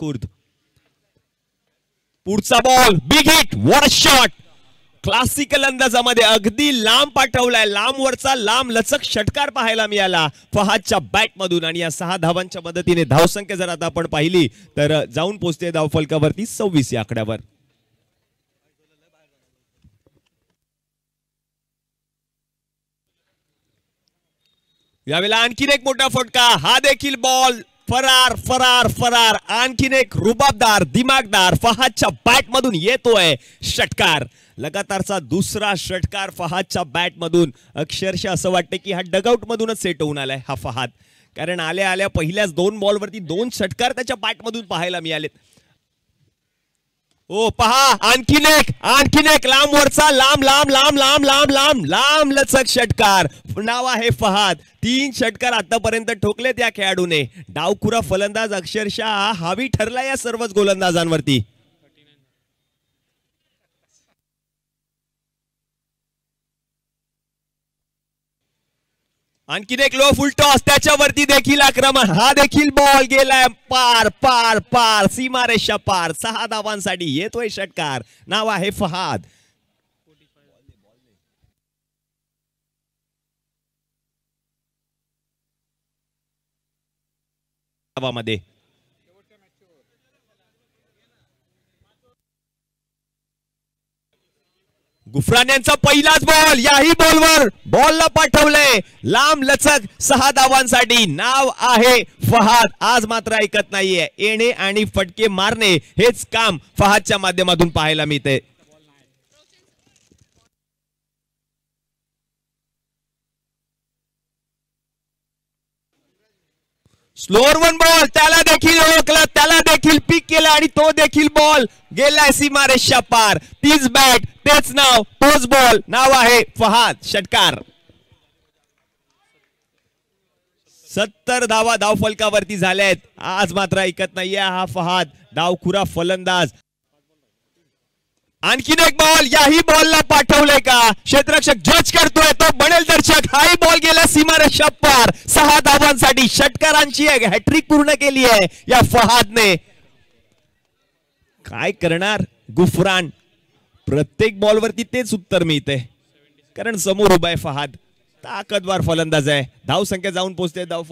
खुर्द. पुढचा ball big hit, what a shot. Classical अंदाजामध्ये अगदी लांब पाठवलाय, लांब वरचा लांब लचक षटकार पाहायला मिळाला फहादच्या बॅट मधून. आणि या 6 धावांच्या मदतीने धावसंख्या जर आता आपण पाहिली तर जाऊन पोहोचते धावफलकावरती 26 या आकड्यावर. यावेळेला आणखीन एक मोठा फटका, हा देखील बॉल फरार फरार फरार. आणखीन एक रुबाबदार दिमागदार फहादच्या बॅट मधून येतोय षटकार. लगातारचा दुसरा षटकार फहादच्या बॅट मधून. अक्षरशः असं वाटतं की हा डगआउट मधूनच सेट होऊन आलाय हा फहाद, कारण आल्या आल्या पहिल्याच 2 बॉलवरती 2 षटकार त्याच्या बॅट मधून पाहायला मिळालेत. ओ पहा, आणखीन एक लांब वरचा लांब लांब लांब लांब लांब लांब लांब लचक षटकार. नाव आहे फहाद. 3 षटकार आतापर्यंत ठोकलेत या खेळाडूने. डावखुरा फलंदाज अक्षरशः हावी ठरला या सर्वच गोलंदाजांवरती. आणखीन एक लो फुल टॉस, त्याच्यावरती देखील आक्रमण. हा देखील बॉल गेलाय पार पार पार, सीमारेषा पार. 6 धावांसाठी येतोय षटकार. नाव आहे फहाद. धावामध्ये गुफरान यांचा पहिलाच बॉल. याही बॉलवर बॉलला पाठवलंय लांब लचक 6 धावांसाठी. नाव आहे फहाद. आज मात्र ऐकत नाहीये. येणे आणि फटके मारणे हेच काम फहादच्या माध्यमातून पाहायला मिळते. स्लोअर 1 बॉल, त्याला देखील ओळखलं, त्याला देखील पिक केला आणि तो देखील बॉल गेलाय सीमारेषा पार. तीच बॅट, तेच नाव, तोच बॉल. नाव आहे फहाद. षटकार. 70 धावा धावफलकावरती झाल्यात. आज मात्र ऐकत नाहीये हा फहाद, डावखुरा फलंदाज. आणखीन एक बॉल, याही बॉलला पाठवलंय का? क्षेत्ररक्षक जज करतोय, तो बनेल दर्शक. हाही बॉल गेला सीमारेषा पार. 6 धावांसाठी षटकारांची हॅट्रिक पूर्ण केली आहे या फहादने. काय करणार गुफरान? प्रत्येक बॉलवरती तेच उत्तर मिळते, कारण समोर उभा आहे फहाद. ताकदवार फलंदाज आहे. धावसंख्या जाऊन पोहोचते धाव